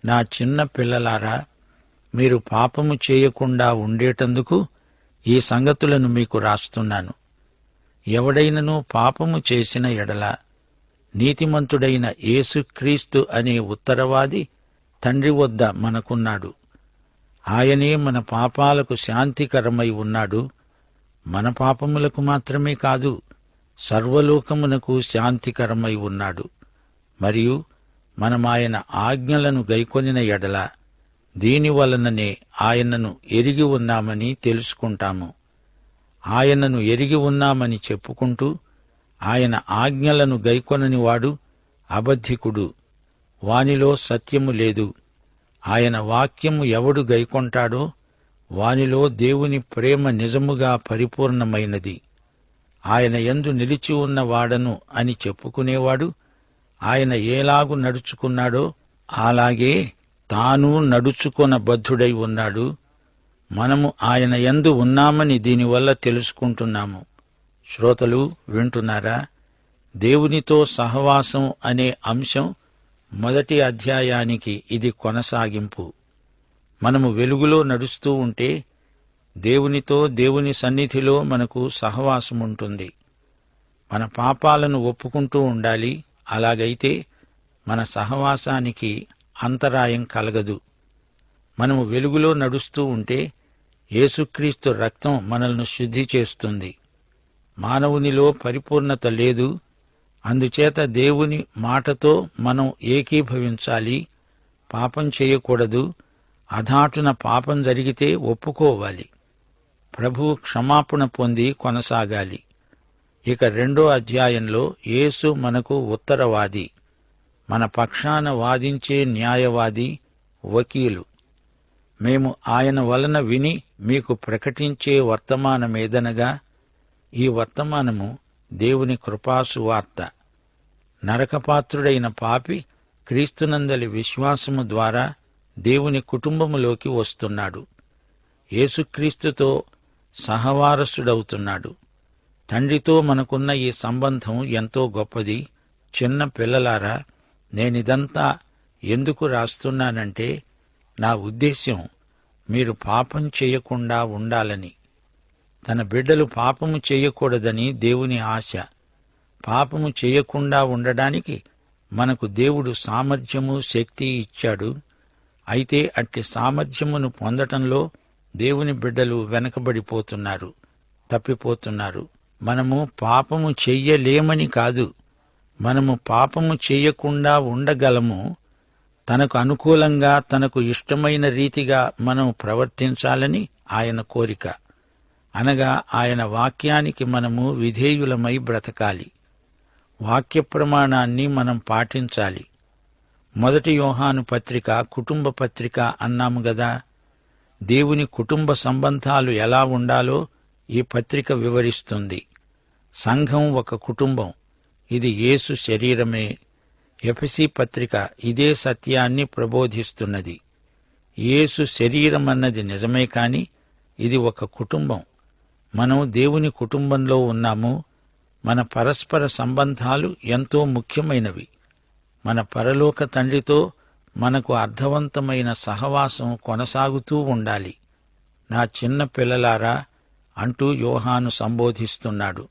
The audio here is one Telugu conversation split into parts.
నా చిన్న పిల్లలారా, మీరు పాపము చేయకుండా ఉండేటందుకు ఈ సంగతులను మీకు రాస్తున్నాను. ఎవడైనను పాపము చేసిన ఎడల నీతిమంతుడైన యేసుక్రీస్తు అనే ఉత్తరవాది తండ్రి వద్ద మనకున్నాడు. ఆయనే మన పాపాలకు శాంతికరమై ఉన్నాడు. మన పాపములకు మాత్రమే కాదు, సర్వలోకమునకు శాంతికరమై ఉన్నాడు. మరియు మనమాయన ఆజ్ఞలను గైకొనిన ఎడల దీనివలననే ఆయనను ఎరిగి ఉన్నామని తెలుసుకుంటాము. ఆయనను ఎరిగి ఉన్నామని చెప్పుకుంటూ ఆయన ఆజ్ఞలను గైకొననివాడు అబద్ధికుడు, వానిలో సత్యము లేదు. ఆయన వాక్యము ఎవడు గైకొంటాడో వానిలో దేవుని ప్రేమ నిజముగా పరిపూర్ణమైనది. ఆయన యందు నిలిచి ఉన్నవాడను అని చెప్పుకునేవాడు ఆయన ఏలాగు నడుచుకున్నాడో అలాగే తాను నడుచుకొనబద్ధుడై ఉన్నాడు. మనము ఆయన యందు ఉన్నామని దీనివల్ల తెలుసుకుంటున్నాము. శ్రోతలు వింటున్నారా? దేవునితో సహవాసం అనే అంశం మొదటి అధ్యాయానికి ఇది కొనసాగింపు. మనము వెలుగులో నడుస్తూ ఉంటే దేవునితో, దేవుని సన్నిధిలో మనకు సహవాసముంటుంది. మన పాపాలను ఒప్పుకుంటూ ఉండాలి. అలాగైతే మన సహవాసానికి అంతరాయం కలగదు. మనము వెలుగులో నడుస్తూ ఉంటే యేసుక్రీస్తు రక్తం మనల్ని శుద్ధి చేస్తుంది. మానవునిలో పరిపూర్ణత లేదు. అందుచేత దేవుని మాటతో మనం ఏకీభవించాలి. పాపం చేయకూడదు. అధాటున పాపం జరిగితే ఒప్పుకోవాలి. ప్రభువు క్షమాపణ పొంది కొనసాగాలి. ఇక 2వ అధ్యాయంలో యేసు మనకు ఉత్తరవాది, మన పక్షాన వాదించే న్యాయవాది, వకీలు. మేము ఆయన వలన విని మీకు ప్రకటించే వర్తమానమేదనగా, ఈ వర్తమానము దేవుని కృపాసువార్త. నరకపాత్రుడైన పాపి క్రీస్తునందలి విశ్వాసము ద్వారా దేవుని కుటుంబములోకి వస్తున్నాడు. యేసుక్రీస్తుతో సహవారసుడవుతున్నాడు. తండ్రితో మనకున్న ఈ సంబంధం ఎంతో గొప్పది. చిన్న పిల్లలారా, నేనిదంతా ఎందుకు రాస్తున్నానంటే, నా ఉద్దేశ్యం మీరు పాపం చేయకుండా ఉండాలని. తన బిడ్డలు పాపము చేయకూడదని దేవుని ఆశ. పాపము చేయకుండా ఉండడానికి మనకు దేవుడు సామర్థ్యము, శక్తి ఇచ్చాడు. అయితే అట్టి సామర్థ్యమును పొందటంలో దేవుని బిడ్డలు వెనకబడిపోతున్నారు, తప్పిపోతున్నారు. మనము పాపము చెయ్యలేమని కాదు, మనము పాపము చెయ్యకుండా ఉండగలము. తనకు అనుకూలంగా, తనకు ఇష్టమైన రీతిగా మనం ప్రవర్తించాలని ఆయన కోరిక. అనగా ఆయన వాక్యానికి మనము విధేయులమై బ్రతకాలి. వాక్య ప్రమాణాన్ని మనం పాటించాలి. 1 యోహాను పత్రిక కుటుంబ పత్రిక అన్నాము గదా. దేవుని కుటుంబ సంబంధాలు ఎలా ఉండాలో ఈ పత్రిక వివరిస్తుంది. సంఘం ఒక కుటుంబం. ఇది యేసు శరీరమే. ఎఫెసీ పత్రిక ఇదే సత్యాన్ని ప్రబోధిస్తున్నది. యేసు శరీరమన్నది నిజమే, కాని ఇది ఒక కుటుంబం. మనం దేవుని కుటుంబంలో ఉన్నాము. మన పరస్పర సంబంధాలు ఎంతో ముఖ్యమైనవి. మన పరలోక తండ్రితో మనకు అర్థవంతమైన సహవాసం కొనసాగుతూ ఉండాలి. నా చిన్న పిల్లలారా అంటూ యోహాను సంబోధిస్తున్నాడు.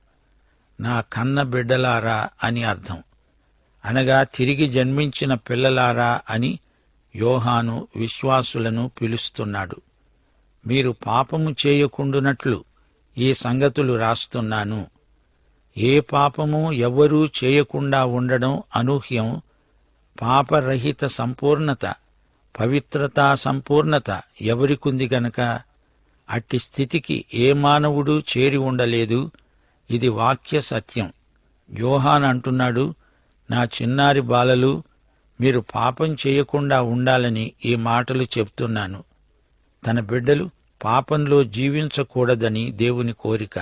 నా కన్న బిడ్డలారా అని అర్థం. అనగా తిరిగి జన్మించిన పిల్లలారా అని యోహాను విశ్వాసులను పిలుస్తున్నాడు. మీరు పాపము చేయకుండునట్లు ఈ సంగతులు రాస్తున్నాను. ఏ పాపము ఎవ్వరూ చేయకుండా ఉండడం అనూహ్యం. పాపరహిత సంపూర్ణత, పవిత్రతా సంపూర్ణత ఎవరికుంది గనక అట్టి స్థితికి ఏ మానవుడు చేరి ఉండలేదు. ఇది వాక్య సత్యం. యోహాను అంటున్నాడు, నా చిన్నారి బాలలు, మీరు పాపం చేయకుండా ఉండాలని ఈ మాటలు చెప్తున్నాను. తన బిడ్డలు పాపంలో జీవించకూడదని దేవుని కోరిక.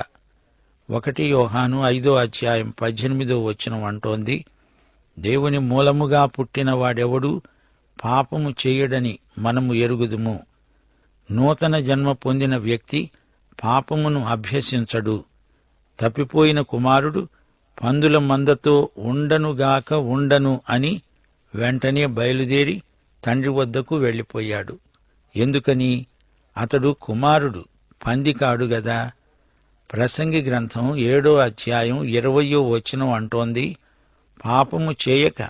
1 యోహాను 5వ అధ్యాయం 18వ వచనం అంటోంది, దేవుని మూలముగా పుట్టిన వాడెవడూ పాపము చేయడని మనము ఎరుగుదుము. నూతన జన్మ పొందిన వ్యక్తి పాపమును అభ్యసించడు. తప్పిపోయిన కుమారుడు పందుల మందతో ఉండనుగాక ఉండను అని వెంటనే బయలుదేరి తండ్రి వద్దకు వెళ్ళిపోయాడు. ఎందుకని? అతడు కుమారుడు, పందికాడు గదా. ప్రసంగి గ్రంథం 7వ అధ్యాయం 20వ వచనం అంటోంది, పాపము చేయక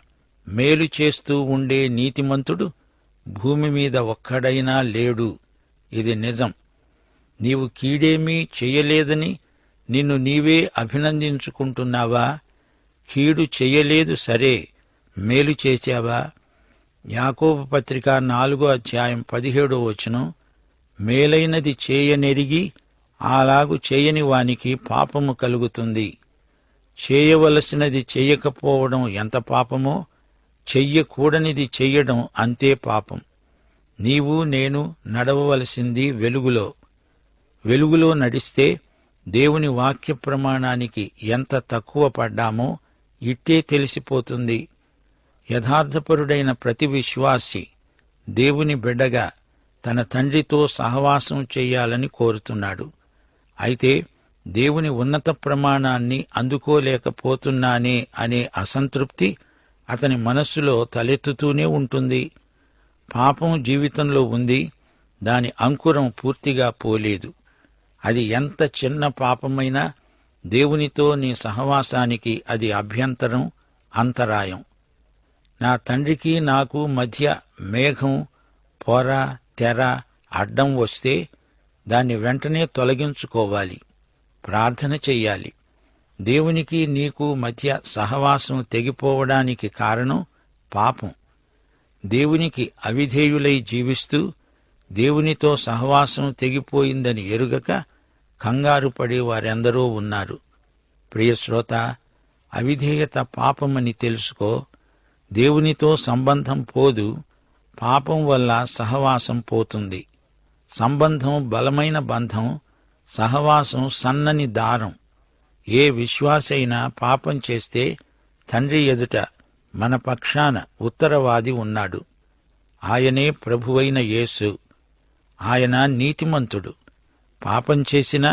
మేలు చేస్తూ ఉండే నీతిమంతుడు భూమి మీద ఒక్కడైనా లేడు. ఇది నిజం. నీవు కీడేమీ చెయ్యలేదని నిన్ను నీవే అభినందించుకుంటున్నావా? కీడు చెయ్యలేదు సరే, మేలు చేశావా? యాకోబు పత్రిక 4వ అధ్యాయం 17వ వచనం, మేలైనది చేయనెరిగి అలాగు చేయని వానికి పాపము కలుగుతుంది. చేయవలసినది చెయ్యకపోవడం ఎంత పాపమో, చెయ్యకూడనిది చెయ్యడం అంతే పాపం. నీవు నేను నడవవలసింది వెలుగులో. వెలుగులో నడిస్తే దేవుని వాక్య ప్రమాణానికి ఎంత తక్కువ పడ్డామో ఇట్టే తెలిసిపోతుంది. యథార్థపరుడైన ప్రతి విశ్వాసి దేవుని బిడ్డగా తన తండ్రితో సహవాసం చెయ్యాలని కోరుతున్నాడు. అయితే దేవుని ఉన్నత ప్రమాణాన్ని అందుకోలేకపోతున్నానే అనే అసంతృప్తి అతని మనస్సులో తలెత్తుతూనే ఉంటుంది. పాపం జీవితంలో ఉంది, దాని అంకురం పూర్తిగా పోలేదు. అది ఎంత చిన్న పాపమైనా దేవునితో నీ సహవాసానికి అది అభ్యంతరం, అంతరాయం. నా తండ్రికి నాకు మధ్య మేఘం, పొర, తెర, అడ్డం వస్తే దాన్ని వెంటనే తొలగించుకోవాలి, ప్రార్థన చెయ్యాలి. దేవునికి నీకు మధ్య సహవాసం తెగిపోవడానికి కారణం పాపం. దేవునికి అవిధేయులై జీవిస్తూ దేవునితో సహవాసం తెగిపోయిందని ఎరుగక కంగారు పడే వారెందరో ఉన్నారు. ప్రియశ్రోత, అవిధేయత పాపమని తెలుసుకో. దేవునితో సంబంధం పోదు, పాపం వల్ల సహవాసం పోతుంది. సంబంధం బలమైన బంధం, సహవాసం సన్నని దారం. ఏ విశ్వాసైనా పాపం చేస్తే తండ్రి ఎదుట మన పక్షాన ఉత్తరవాది ఉన్నాడు. ఆయనే ప్రభువైన యేసు. ఆయన నీతిమంతుడు. పాపం చేసినా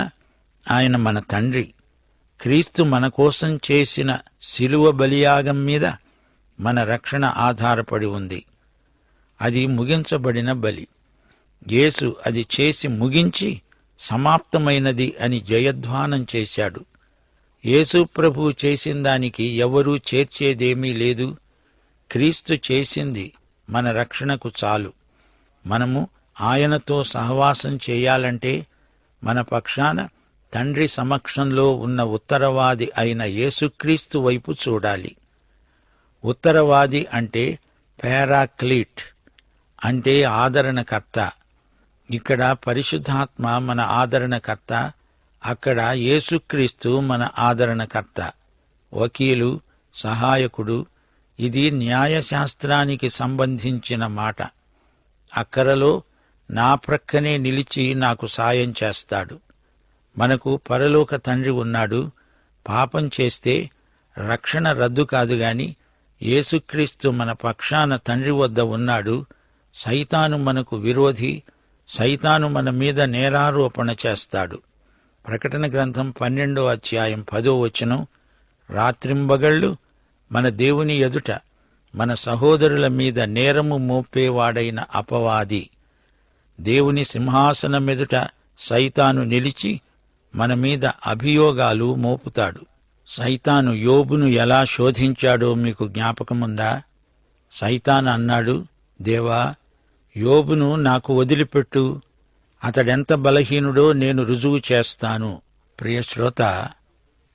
ఆయన మన తండ్రి. క్రీస్తు మన కోసం చేసిన శిలువ బలియాగం మీద మన రక్షణ ఆధారపడి ఉంది. అది ముగించబడిన బలి. యేసు అది చేసి ముగించి సమాప్తమైనది అని జయధ్వానం చేశాడు. యేసు ప్రభువు చేసిన దానికి ఎవరూ చేర్చేదేమీ లేదు. క్రీస్తు చేసింది మన రక్షణకు చాలు. మనము ఆయనతో సహవాసం చేయాలంటే మన పక్షాన తండ్రి సమక్షంలో ఉన్న ఉత్తరవాది అయిన యేసుక్రీస్తు వైపు చూడాలి. ఉత్తరవాది అంటే పారాక్లీట్, అంటే ఆదరణకర్త. ఇక్కడ పరిశుద్ధాత్మ మన ఆదరణకర్త, అక్కడ యేసుక్రీస్తు మన ఆదరణకర్త. వకీలు, సహాయకుడు, ఇది న్యాయశాస్త్రానికి సంబంధించిన మాట. అక్కరలో నా ప్రక్కనే నిలిచి నాకు సాయం చేస్తాడు. మనకు పరలోక తండ్రి ఉన్నాడు. పాపం చేస్తే రక్షణ రద్దు కాదు గాని యేసుక్రీస్తు మన పక్షాన తండ్రి వద్ద ఉన్నాడు. సైతాను మనకు విరోధి. సైతాను మన మీద నేరారోపణ చేస్తాడు. ప్రకటన గ్రంథం 12వ అధ్యాయం 10వ వచనం, రాత్రింబగళ్ళు మన దేవుని ఎదుట మన సహోదరుల మీద నేరము మోపేవాడైన అపవాది. దేవుని సింహాసనమెదుట సైతాను నిలిచి మన మీద అభియోగాలు మోపుతాడు. సైతాను యోబును ఎలా శోధించాడో మీకు జ్ఞాపకముందా? సైతాను అన్నాడు, దేవా, యోబును నాకు వదిలిపెట్టు, అతడెంత బలహీనుడో నేను రుజువు చేస్తాను. ప్రియశ్రోత,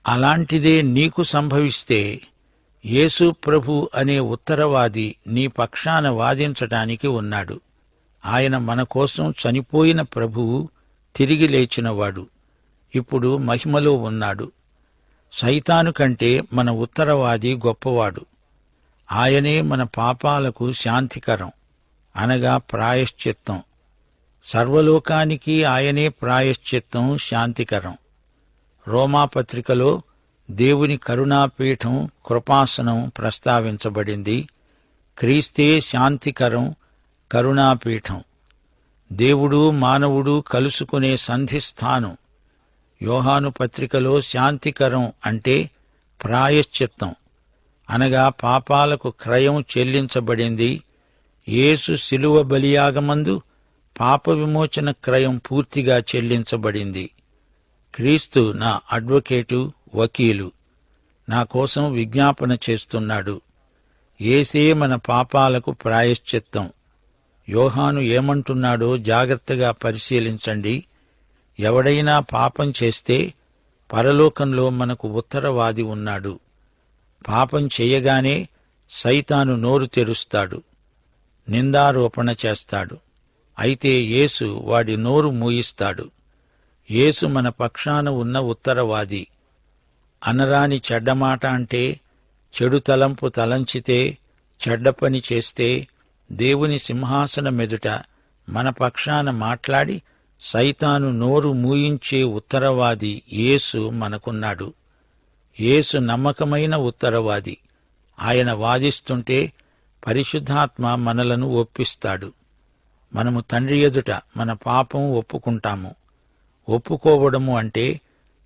అలాంటిదే నీకు సంభవిస్తే యేసు ప్రభు అనే ఉత్తరవాది నీ పక్షాన వాదించటానికి ఉన్నాడు. ఆయన మన కోసం చనిపోయిన ప్రభువు, తిరిగి లేచినవాడు. ఇప్పుడు మహిమలో ఉన్నాడు. సైతాను కంటే మన ఉత్తరవాది గొప్పవాడు. ఆయనే మన పాపాలకు శాంతికరం, అనగా ప్రాయశ్చిత్తం. సర్వలోకానికి ఆయనే ప్రాయశ్చిత్తం, శాంతికరం. రోమాపత్రికలో దేవుని కరుణాపీఠం, కృపాసనం ప్రస్తావించబడింది. క్రీస్తే శాంతికరం, కరుణాపీఠం. దేవుడు మానవుడు కలుసుకునే సంధిస్థానం. యోహాను పత్రికలో శాంతికరం అంటే ప్రాయశ్చిత్తం, అనగా పాపాలకు క్రయం చెల్లించబడింది. యేసు శిలువ బలియాగమందు పాప విమోచన క్రయం పూర్తిగా చెల్లించబడింది. క్రీస్తు నా అడ్వకేటు, వకీలు, నా కోసం విజ్ఞాపన చేస్తున్నాడు. యేసే మన పాపాలకు ప్రాయశ్చిత్తం. యోహాను ఏమంటున్నాడో జాగ్రత్తగా పరిశీలించండి. ఎవడైనా పాపం చేస్తే పరలోకంలో మనకు ఉత్తరవాది ఉన్నాడు. పాపం చేయగానే సైతాను నోరు తెరుస్తాడు, నిందారోపణ చేస్తాడు. అయితే యేసు వాడి నోరు మూయిస్తాడు. యేసు మన పక్షాన ఉన్న ఉత్తరవాది. అనరాని చెడ్డమాట అంటే, చెడు తలంపు తలంచితే, చెడ్డ పని చేస్తే దేవుని సింహాసనమెదుట మన పక్షాన మాట్లాడి సైతాను నోరు మూయించే ఉత్తరవాది యేసు మనకున్నాడు. యేసు నమ్మకమైన ఉత్తరవాది. ఆయన వాదిస్తుంటే పరిశుద్ధాత్మ మనలను ఒప్పిస్తాడు. మనము తండ్రి ఎదుట మన పాపం ఒప్పుకుంటాము. ఒప్పుకోవడము అంటే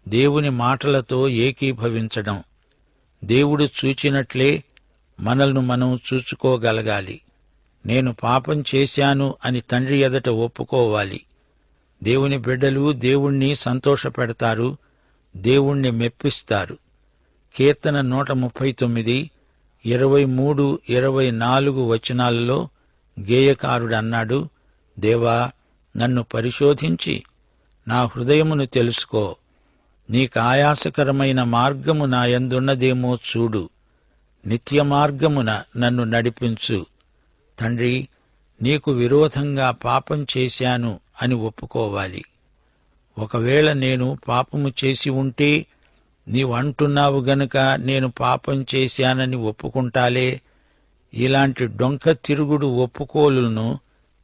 దేవుని మాటలతో ఏకీభవించడం. దేవుడు చూచినట్లే మనల్ని మనం చూచుకోగలగాలి. నేను పాపం చేశాను అని తండ్రి ఎదుట ఒప్పుకోవాలి. దేవుని బిడ్డలు దేవుణ్ణి సంతోషపెడతారు, దేవుణ్ణి మెప్పిస్తారు. కీర్తన 139, 23, 24 వచనాలలో గేయకారుడన్నాడు, దేవా, నన్ను పరిశోధించి నా హృదయమును తెలుసుకో. నీకాయాసకరమైన మార్గము నా యందున్నదేమో చూడు. నిత్య మార్గమున నన్ను నడిపించు. తండ్రి, నీకు విరోధంగా పాపం చేశాను అని ఒప్పుకోవాలి. ఒకవేళ నేను పాపము చేసి ఉంటే నీవంటున్నావు గనుక నేను పాపం చేశానని ఒప్పుకుంటాలే. ఇలాంటి డొంక తిరుగుడు ఒప్పుకోలును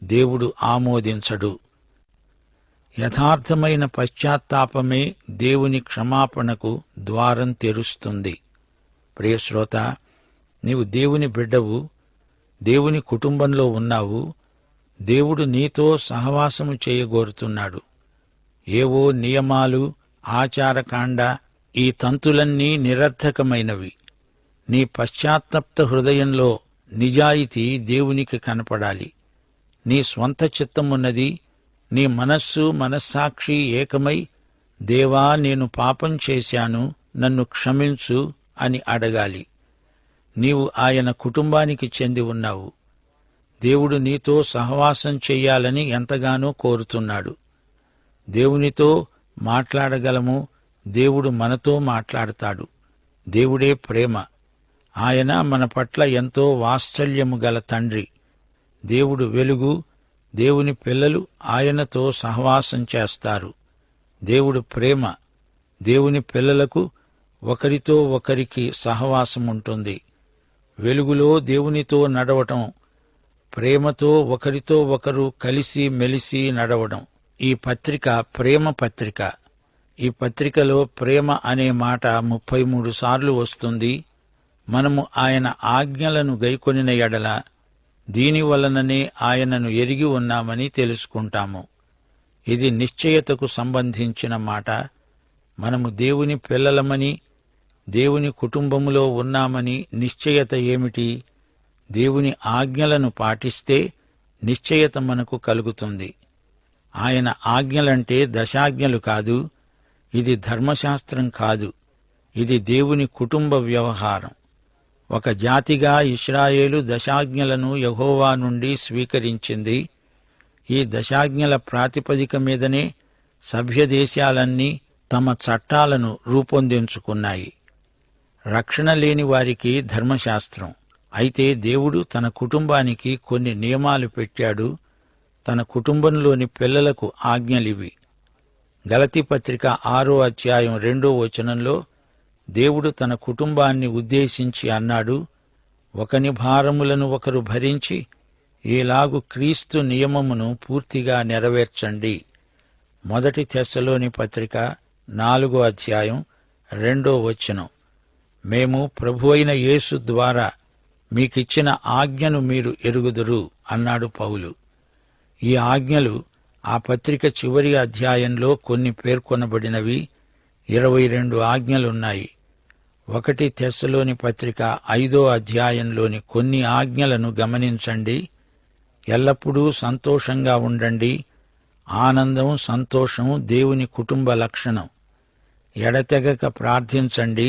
దేవుడు ఆమోదించడు. యథార్థమైన పశ్చాత్తాపమే దేవుని క్షమాపణకు ద్వారం తెరుస్తుంది. ప్రియశ్రోత, నీవు దేవుని బిడ్డవు, దేవుని కుటుంబంలో ఉన్నావు. దేవుడు నీతో సహవాసము చేయగోరుతున్నాడు. ఏవో నియమాలు, ఆచారకాండ, ఈ తంతులన్నీ నిరర్థకమైనవి. నీ పశ్చాత్తప్త హృదయంలో నిజాయితీ దేవునికి కనపడాలి. నీ స్వంత చిత్తమున్నది. నీ మనస్సు, మనస్సాక్షి ఏకమై, దేవా, నేను పాపం చేశాను, నన్ను క్షమించు అని అడగాలి. నీవు ఆయన కుటుంబానికి చెంది ఉన్నావు. దేవుడు నీతో సహవాసం చెయ్యాలని ఎంతగానో కోరుతున్నాడు. దేవునితో మాట్లాడగలము, దేవుడు మనతో మాట్లాడతాడు. దేవుడే ప్రేమ. ఆయన మన పట్ల ఎంతో వాత్సల్యము గల తండ్రి. దేవుడు వెలుగు. దేవుని పిల్లలు ఆయనతో సహవాసం చేస్తారు. దేవుడు ప్రేమ. దేవుని పిల్లలకు ఒకరితో ఒకరికి సహవాసముంటుంది. వెలుగులో దేవునితో నడవటం, ప్రేమతో ఒకరితో ఒకరు కలిసి మెలిసి నడవడం. ఈ పత్రిక ప్రేమ పత్రిక. ఈ పత్రికలో ప్రేమ అనే మాట 33 సార్లు వస్తుంది. మనము ఆయన ఆజ్ఞలను గైకొనిన ఎడల దీనివలననే ఆయనను ఎరిగి ఉన్నామని తెలుసుకుంటాము. ఇది నిశ్చయతకు సంబంధించిన మాట. మనము దేవుని పిల్లలమని, దేవుని కుటుంబములో ఉన్నామని నిశ్చయత ఏమిటి? దేవుని ఆజ్ఞలను పాటిస్తే నిశ్చయత మనకు కలుగుతుంది. ఆయన ఆజ్ఞలంటే దశాజ్ఞలు కాదు. ఇది ధర్మశాస్త్రం కాదు. ఇది దేవుని కుటుంబ వ్యవహారం. ఒక జాతిగా ఇశ్రాయేలు దశాజ్ఞలను యెహోవా నుండి స్వీకరించింది. ఈ దశాజ్ఞల ప్రాతిపదిక మీదనే సభ్యదేశాలన్నీ తమ చట్టాలను రూపొందించుకున్నాయి. రక్షణ లేని వారికి ధర్మశాస్త్రం. అయితే దేవుడు తన కుటుంబానికి కొన్ని నియమాలు పెట్టాడు. తన కుటుంబంలోని పిల్లలకు ఆజ్ఞలివి. గలతీ పత్రిక 6వ అధ్యాయం 2వ వచనంలో దేవుడు తన కుటుంబాన్ని ఉద్దేశించి అన్నాడు, ఒకని భారములను ఒకరు భరించి ఈలాగు క్రీస్తు నియమమును పూర్తిగా నెరవేర్చండి. 1 తెస్సలోని పత్రిక 4వ అధ్యాయం 2వ వచనం. మేము ప్రభువైన యేసు ద్వారా మీకిచ్చిన ఆజ్ఞను మీరు ఎరుగుదురు అన్నాడు పౌలు. ఈ ఆజ్ఞలు ఆ పత్రిక చివరి అధ్యాయంలో కొన్ని పేర్కొనబడినవి. 22 ఆజ్ఞలున్నాయి. 1 తెస్సలోని పత్రిక 5వ అధ్యాయంలోని కొన్ని ఆజ్ఞలను గమనించండి. ఎల్లప్పుడూ సంతోషంగా ఉండండి. ఆనందం, సంతోషం దేవుని కుటుంబ లక్షణం. ఎడతెగక ప్రార్థించండి.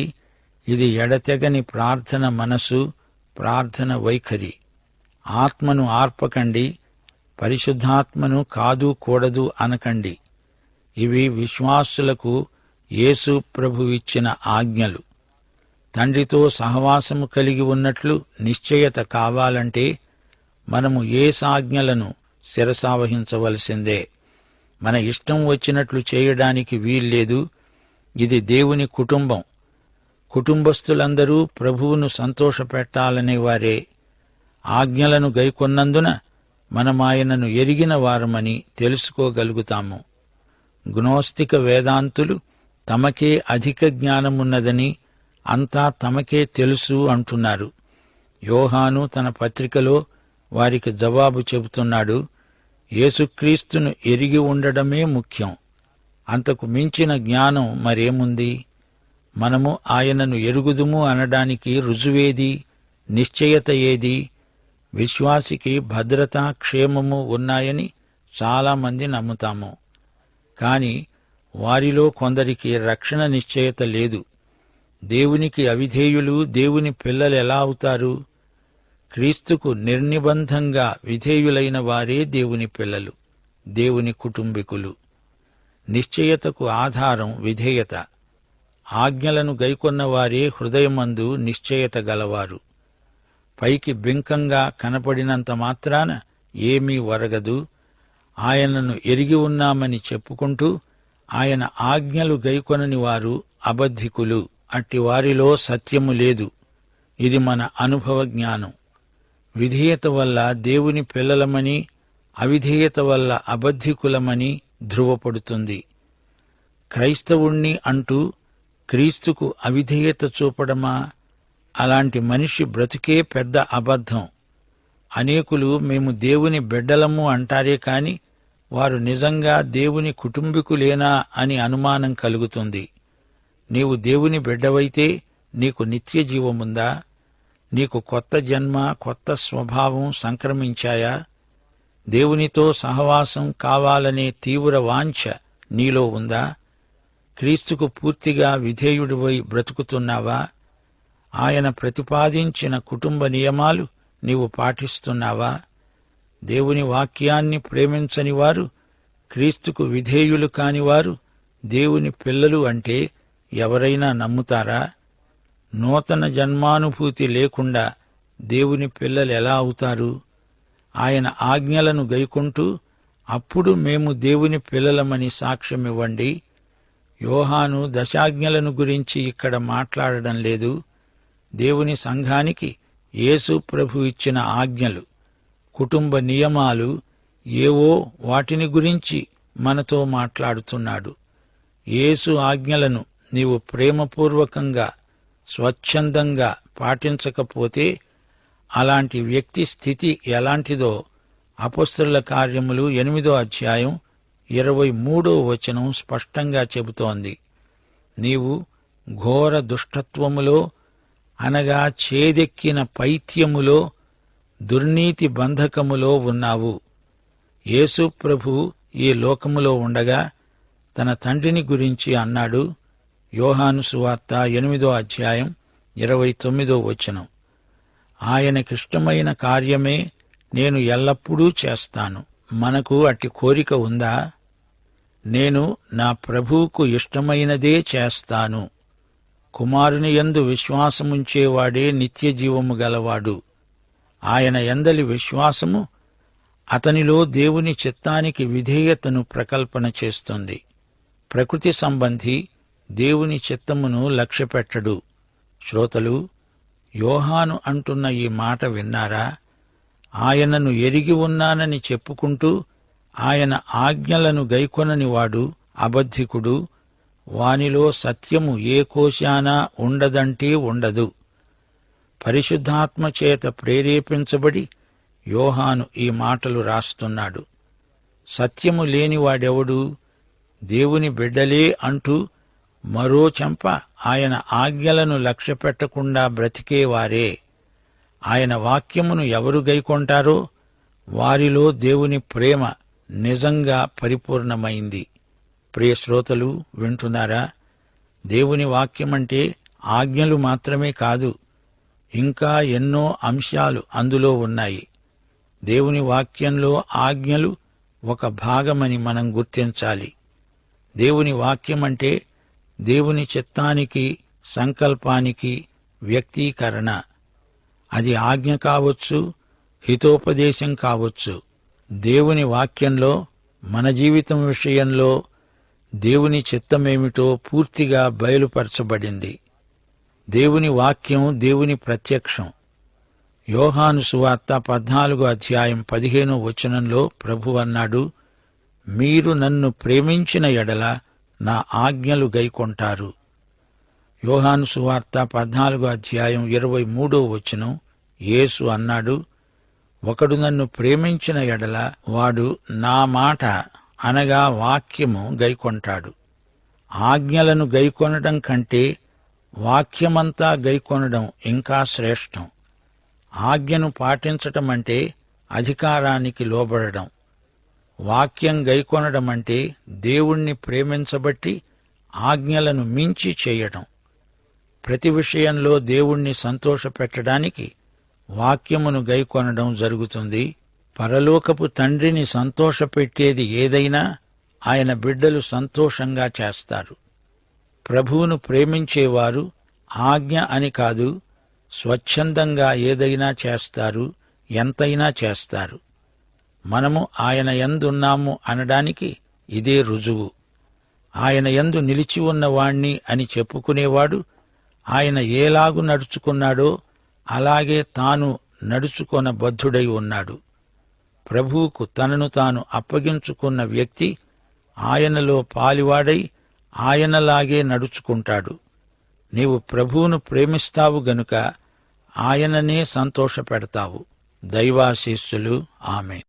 ఇది ఎడతెగని ప్రార్థన మనసు, ప్రార్థన వైఖరి. ఆత్మను ఆర్పకండి, పరిశుద్ధాత్మను కాదు కూడదు అనకండి. ఇవి విశ్వాసులకు యేసు ప్రభు ఇచ్చిన ఆజ్ఞలు. తండ్రితో సహవాసము కలిగి ఉన్నట్లు నిశ్చయత కావాలంటే మనము యేసాజ్ఞలను శిరసావహించవలసిందే. మన ఇష్టం వచ్చినట్లు చేయడానికి వీల్లేదు. ఇది దేవుని కుటుంబం. కుటుంబస్తులందరూ ప్రభువును సంతోషపెట్టాలనేవారే. ఆజ్ఞలను గైకొన్నందున మనమాయనను ఎరిగిన వారమని తెలుసుకోగలుగుతాము. గ్నోస్తిక వేదాంతులు తమకే అధిక జ్ఞానమున్నదని, అంతా తమకే తెలుసు అంటున్నారు. యోహాను తన పత్రికలో వారికి జవాబు చెబుతున్నాడు. యేసుక్రీస్తును ఎరిగి ఉండడమే ముఖ్యం. అంతకు మించిన జ్ఞానం మరేముంది? మనము ఆయనను ఎరుగుదుము అనడానికి రుజువేది? నిశ్చయత ఏది? విశ్వాసికి భద్రత, క్షేమము ఉన్నాయని చాలామంది నమ్ముతాము. కాని వారిలో కొందరికి రక్షణ నిశ్చయత లేదు. దేవునికి అవిధేయులు దేవుని పిల్లలెలా అవుతారు? క్రీస్తుకు నిర్నిబంధంగా విధేయులైన వారే దేవుని పిల్లలు, దేవుని కుటుంబీకులు. నిశ్చయతకు ఆధారం విధేయత. ఆజ్ఞలను గైకొన్న వారే హృదయమందు నిశ్చయత గలవారు. పైకి బింకంగా కనపడినంత మాత్రాన ఏమీ ఒరగదు. ఆయనను ఎరిగి ఉన్నామని చెప్పుకుంటూ ఆయన ఆజ్ఞలు గైకొనని వారు అబద్ధికులు. అట్టి వారిలో సత్యము లేదు. ఇది మన అనుభవ జ్ఞానం. విధేయత వల్ల దేవుని పిల్లలమని, అవిధేయత వల్ల అబద్ధికులమని ధృవపడుతుంది. క్రైస్తవుణ్ణి అంటూ క్రీస్తుకు అవిధేయత చూపడమా? అలాంటి మనిషి బ్రతుకే పెద్ద అబద్ధం. అనేకులు మేము దేవుని బిడ్డలము అంటారే కాని వారు నిజంగా దేవుని కుటుంబీకులేనా అని అనుమానం కలుగుతుంది. నీవు దేవుని బిడ్డవైతే నీకు నిత్య జీవముందా? నీకు కొత్త జన్మ, కొత్త స్వభావం సంక్రమించాయా? దేవునితో సహవాసం కావాలనే తీవ్ర వాంఛ నీలో ఉందా? క్రీస్తుకు పూర్తిగా విధేయుడివై బ్రతుకుతున్నావా? ఆయన ప్రతిపాదించిన కుటుంబ నియమాలు నీవు పాటిస్తున్నావా? దేవుని వాక్యాన్ని ప్రేమించని వారు, క్రీస్తుకు విధేయులు కానివారు దేవుని పిల్లలు అంటే ఎవరైనా నమ్ముతారా? నూతన జన్మానుభూతి లేకుండా దేవుని పిల్లలు ఎలా అవుతారు? ఆయన ఆజ్ఞలను గైకొంటూ అప్పుడు మేము దేవుని పిల్లలమని సాక్ష్యమివ్వండి. యోహాను దశాజ్ఞలను గురించి ఇక్కడ మాట్లాడడం లేదు. దేవుని సంఘానికి యేసు ప్రభు ఇచ్చిన ఆజ్ఞలు, కుటుంబ నియమాలు ఏవో వాటిని గురించి మనతో మాట్లాడుతున్నాడు. యేసు ఆజ్ఞలను నీవు ప్రేమపూర్వకంగా, స్వచ్ఛందంగా పాటించకపోతే అలాంటి వ్యక్తి స్థితి ఎలాంటిదో అపొస్తలుల కార్యములు 8వ అధ్యాయం 23వ వచనం స్పష్టంగా చెబుతోంది. నీవు ఘోర దుష్టత్వములో, అనగా చేదెక్కిన పైత్యములో, దుర్నీతి బంధకములో ఉన్నావు. యేసు ప్రభు ఈ లోకములో ఉండగా తన తండ్రిని గురించి అన్నాడు. యోహాను సువార్త 8వ అధ్యాయం 29వ వచనం. ఆయనకిష్టమైన కార్యమే నేను ఎల్లప్పుడూ చేస్తాను. మనకు అట్టి కోరిక ఉందా? నేను నా ప్రభువుకు ఇష్టమైనదే చేస్తాను. కుమారుని యందు విశ్వాసముంచేవాడే నిత్య జీవము గలవాడు. ఆయన యందలి విశ్వాసము అతనిలో దేవుని చిత్తానికి విధేయతను ప్రకల్పన చేస్తుంది. ప్రకృతి సంబంధి దేవుని చిత్తమును లక్ష్యపెట్టడు. శ్రోతలు, యోహాను అంటున్న ఈ మాట విన్నారా? ఆయనను ఎరిగి ఉన్నానని చెప్పుకుంటూ ఆయన ఆజ్ఞలను గైకొనని వాడు అబద్ధికుడు. వానిలో సత్యము ఏ కోశానా ఉండదంటే ఉండదు. పరిశుద్ధాత్మ చేత ప్రేరేపించబడి యోహాను ఈ మాటలు రాస్తున్నాడు. సత్యము లేనివాడెవడు? దేవుని బిడ్డలే అంటూ మరో చెంప ఆయన ఆజ్ఞలను లక్ష్యపెట్టకుండా బ్రతికేవారే. ఆయన వాక్యమును ఎవరు గైకొంటారో వారిలో దేవుని ప్రేమ నిజంగా పరిపూర్ణమైంది. ప్రియ శ్రోతలు వింటున్నారా? దేవుని వాక్యమంటే ఆజ్ఞలు మాత్రమే కాదు, ఇంకా ఎన్నో అంశాలు అందులో ఉన్నాయి. దేవుని వాక్యంలో ఆజ్ఞలు ఒక భాగమని మనం గుర్తించాలి. దేవుని వాక్యమంటే దేవుని చిత్తానికి, సంకల్పానికి వ్యక్తీకరణ. అది ఆజ్ఞ కావచ్చు, హితోపదేశం కావచ్చు. దేవుని వాక్యంలో మన జీవితం విషయంలో దేవుని చిత్తమేమిటో పూర్తిగా బయలుపరచబడింది. దేవుని వాక్యం దేవుని ప్రత్యక్షం. యోహాను సువార్త 14:15 ప్రభువు అన్నాడు, మీరు నన్ను ప్రేమించిన ఎడల నా ఆజ్ఞలు గైకొంటారు. యోహాను సువార్త 14:23 యేసు అన్నాడు, ఒకడు నన్ను ప్రేమించిన ఎడల వాడు నా మాట అనగా వాక్యము గైకొంటాడు. ఆజ్ఞలను గైకొనడం కంటే వాక్యమంతా గైకొనడం ఇంకా శ్రేష్టం. ఆజ్ఞను పాటించటం అంటే అధికారానికి లోబడడం. వాక్యం గైకొనడం అంటే దేవుణ్ణి ప్రేమించబట్టి ఆజ్ఞలను మించి చేయటం. ప్రతి విషయంలో దేవుణ్ణి సంతోషపెట్టడానికి వాక్యమును గైకొనడం జరుగుతుంది. పరలోకపు తండ్రిని సంతోషపెట్టేది ఏదైనా ఆయన బిడ్డలు సంతోషంగా చేస్తారు. ప్రభువును ప్రేమించేవారు ఆజ్ఞ అని కాదు, స్వచ్ఛందంగా ఏదైనా చేస్తారు, ఎంతైనా చేస్తారు. మనము ఆయన యందున్నాము అనడానికి ఇదే రుజువు. ఆయన యందు నిలిచి ఉన్నవాణ్ణి అని చెప్పుకునేవాడు ఆయన ఏలాగు నడుచుకున్నాడో అలాగే తాను నడుచుకొన బద్ధుడై ఉన్నాడు. ప్రభువుకు తనను తాను అప్పగించుకున్న వ్యక్తి ఆయనలో పాలివాడై ఆయనలాగే నడుచుకుంటాడు. నీవు ప్రభువును ప్రేమిస్తావు గనుక ఆయననే సంతోషపెడతావు. దైవాశీస్సులు. ఆమేన్.